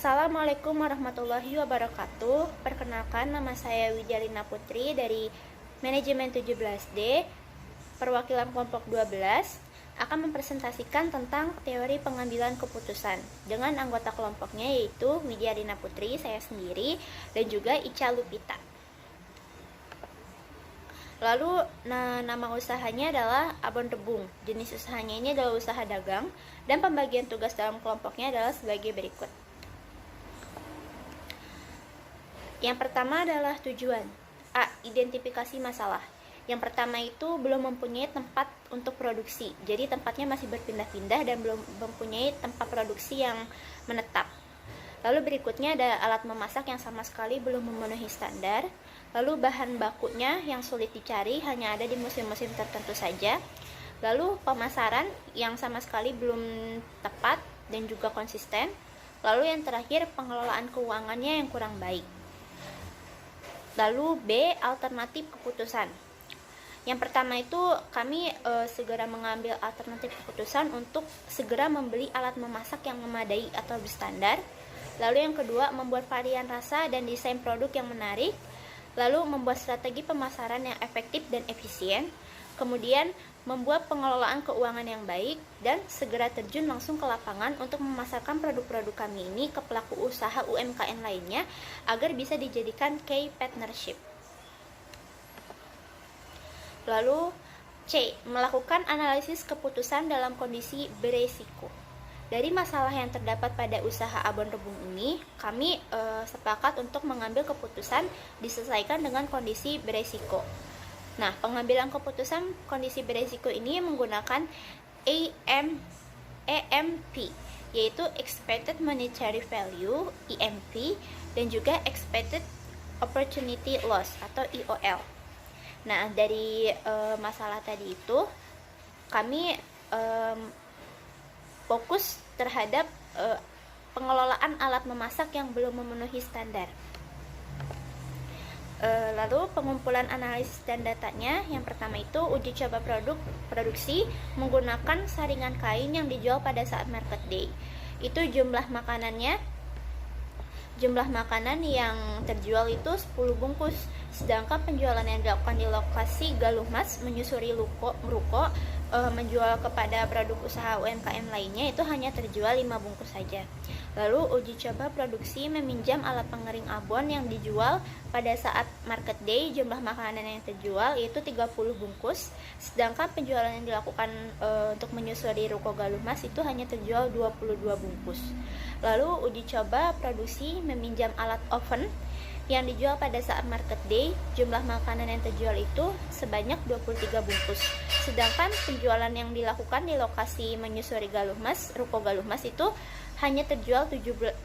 Assalamualaikum warahmatullahi wabarakatuh. Perkenalkan, nama saya Widyalina Putri dari Manajemen 17D, perwakilan kelompok 12, akan mempresentasikan tentang teori pengambilan keputusan dengan anggota kelompoknya yaitu Widyalina Putri, saya sendiri, dan juga Ica Lupita. Lalu nama usahanya adalah Abon Rebung. Jenis usahanya ini adalah usaha dagang, dan pembagian tugas dalam kelompoknya adalah sebagai berikut. Yang pertama adalah tujuan. A. Identifikasi masalah. Yang pertama itu belum mempunyai tempat untuk produksi. Jadi tempatnya masih berpindah-pindah dan belum mempunyai tempat produksi yang menetap. Lalu berikutnya ada alat memasak yang sama sekali belum memenuhi standar. Lalu bahan bakunya yang sulit dicari, hanya ada di musim-musim tertentu saja. Lalu pemasaran yang sama sekali belum tepat dan juga konsisten. Lalu yang terakhir, pengelolaan keuangannya yang kurang baik. Lalu B. Alternatif keputusan. Yang pertama itu kami segera mengambil alternatif keputusan untuk segera membeli alat memasak yang memadai atau berstandar. Lalu yang kedua, membuat varian rasa dan desain produk yang menarik. Lalu membuat strategi pemasaran yang efektif dan efisien. Kemudian membuat pengelolaan keuangan yang baik dan segera terjun langsung ke lapangan untuk memasarkan produk-produk kami ini ke pelaku usaha UMKM lainnya agar bisa dijadikan key partnership. Lalu C. Melakukan analisis keputusan dalam kondisi beresiko. Dari masalah yang terdapat pada usaha Abon Rebung ini, kami sepakat untuk mengambil keputusan diselesaikan dengan kondisi beresiko. Nah, pengambilan keputusan kondisi beresiko ini menggunakan EMP, yaitu Expected Monetary Value, EMV, dan juga Expected Opportunity Loss, atau IOL. Nah, dari masalah tadi itu, kami fokus terhadap pengelolaan alat memasak yang belum memenuhi standar. Lalu pengumpulan analisis dan datanya, yang pertama itu uji coba produksi menggunakan saringan kain yang dijual pada saat market day. Itu jumlah makanan yang terjual itu 10 bungkus, sedangkan penjualan yang dilakukan di lokasi Galuh Mas menyusuri ruko menjual kepada produk usaha UMKM lainnya itu hanya terjual 5 bungkus saja. Lalu uji coba produksi meminjam alat pengering abon yang dijual pada saat market day, jumlah makanan yang terjual yaitu 30 bungkus, sedangkan penjualan yang dilakukan untuk menyusuri ruko Galuh Mas itu hanya terjual 22 bungkus. Lalu uji coba produksi meminjam alat oven yang dijual pada saat market day, jumlah makanan yang terjual itu sebanyak 23 bungkus, sedangkan penjualan yang dilakukan di lokasi menyusuri ruko Galuh Mas itu hanya terjual 17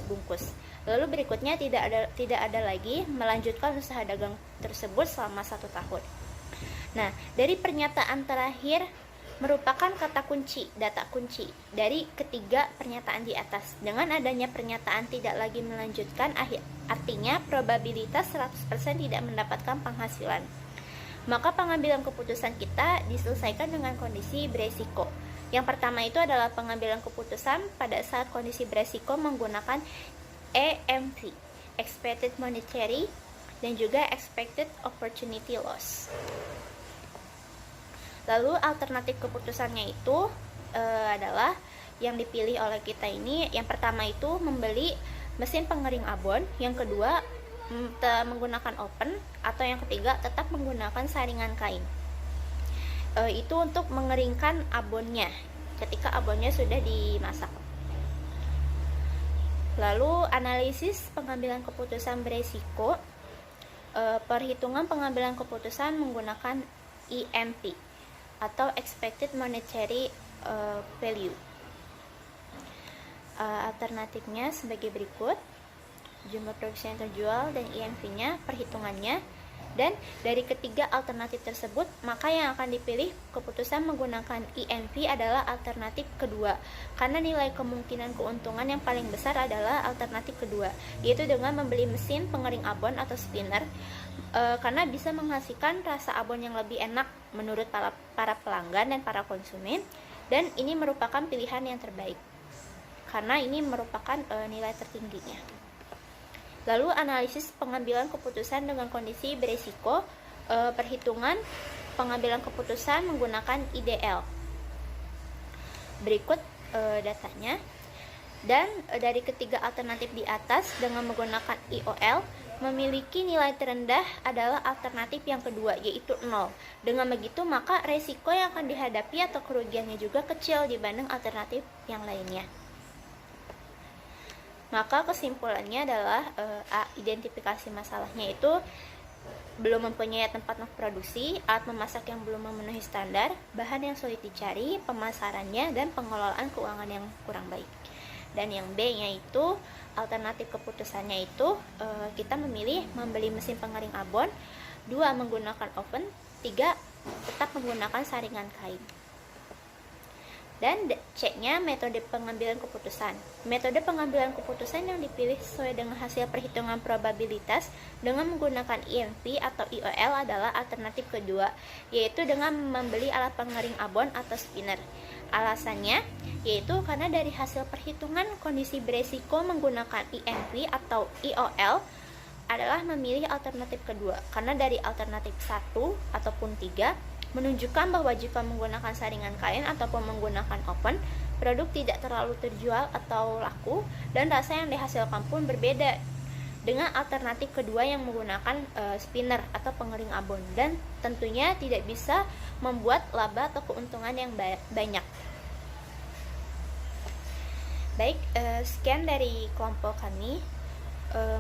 bungkus. Lalu berikutnya tidak ada lagi melanjutkan usaha dagang tersebut selama 1 tahun. Nah, dari pernyataan terakhir merupakan data kunci dari ketiga pernyataan di atas. Dengan adanya pernyataan tidak lagi melanjutkan, artinya probabilitas 100% tidak mendapatkan penghasilan. Maka pengambilan keputusan kita diselesaikan dengan kondisi beresiko. Yang pertama itu adalah pengambilan keputusan pada saat kondisi beresiko menggunakan EMV, Expected Monetary, dan juga Expected Opportunity Loss. Lalu alternatif keputusannya itu adalah yang dipilih oleh kita ini. Yang pertama itu membeli mesin pengering abon, yang kedua menggunakan oven, atau yang ketiga tetap menggunakan saringan kain. Itu untuk mengeringkan abonnya ketika abonnya sudah dimasak. Lalu analisis pengambilan keputusan beresiko, perhitungan pengambilan keputusan menggunakan EMP atau Expected Monetary Value. Alternatifnya sebagai berikut: jumlah produksi yang terjual dan EMV-nya, perhitungannya. Dan dari ketiga alternatif tersebut, maka yang akan dipilih keputusan menggunakan EMV adalah alternatif kedua, karena nilai kemungkinan keuntungan yang paling besar adalah alternatif kedua, yaitu dengan membeli mesin pengering abon atau spinner, karena bisa menghasilkan rasa abon yang lebih enak menurut para pelanggan dan para konsumen, dan ini merupakan pilihan yang terbaik. karena ini merupakan nilai tertingginya. Lalu analisis pengambilan keputusan dengan kondisi beresiko, perhitungan pengambilan keputusan menggunakan IDL. Berikut datanya. Dan dari ketiga alternatif di atas dengan menggunakan IOL, memiliki nilai terendah adalah alternatif yang kedua, yaitu 0. Dengan begitu, maka resiko yang akan dihadapi atau kerugiannya juga kecil dibanding alternatif yang lainnya. Maka kesimpulannya adalah identifikasi masalahnya itu belum mempunyai tempat produksi, alat memasak yang belum memenuhi standar, bahan yang sulit dicari, pemasarannya, dan pengelolaan keuangan yang kurang baik. Dan yang B-nya itu alternatif keputusannya itu kita memilih membeli mesin pengering abon, 2 menggunakan oven, 3 tetap menggunakan saringan kain. Dan C-nya metode pengambilan keputusan. Metode pengambilan keputusan yang dipilih sesuai dengan hasil perhitungan probabilitas dengan menggunakan IMP atau IOL adalah alternatif kedua, yaitu dengan membeli alat pengering abon atau spinner. Alasannya yaitu karena dari hasil perhitungan kondisi beresiko menggunakan IMP atau IOL adalah memilih alternatif kedua, karena dari alternatif 1 ataupun 3 menunjukkan bahwa jika menggunakan saringan kain ataupun menggunakan oven, produk tidak terlalu terjual atau laku, dan rasa yang dihasilkan pun berbeda dengan alternatif kedua yang menggunakan spinner atau pengering abon, dan tentunya tidak bisa membuat laba atau keuntungan yang banyak. Baik, sekian dari kelompok kami.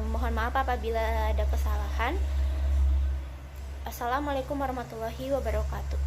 Mohon maaf apabila ada kesalahan. Assalamualaikum warahmatullahi wabarakatuh.